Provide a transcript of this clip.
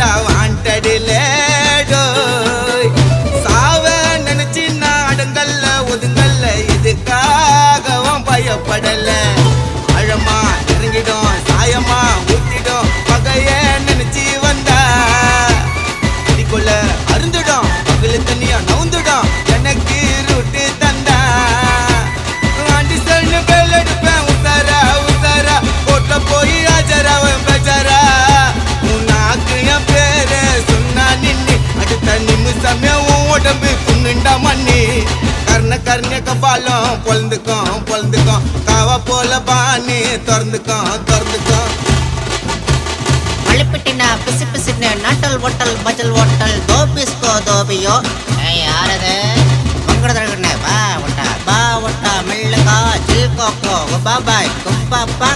தாண்டா வாண்டடிலே சாவ நினைச்சு நான் அடங்கல்ல ஒதுங்கல்ல இதுக்காகவும் பயப்படல அழமா இறங்கிடும் சாயமா ஊத்திடும் பகைய நினைச்சு வந்தா அடிக்குள்ள அருந்துடும் பகலு தண்ணியா நவுந்துடும் எனக்கு ரூட்டு தந்தா ஆண்டி சன்னு பேல் எடுப்பேன் உசாரா உசாரா கோட்ல போய் ஆஜராவன் பெஜாரா உன்னாக்கு என் பேரு சொன்னா நின்னு அடுத்த நிமிஷமே உன் உடம்பு புண்ணுண்டா மண்ணி கர்ண கபாலம் பொழுந்துக்கும் காவா போல பாணி திறந்துக்கும் மழைப்பிட்டினா பிசு பிசுன்னு நாட்டல் ஓட்டல் பஜல் ஓட்டல் தோபிஸ்கோ தோபியோ யாரது மங்கடதழகுன்னு பா ஒட்டா மெல்லுகா ஜில் கோக்கோ பாபாய் குப்பாப்பா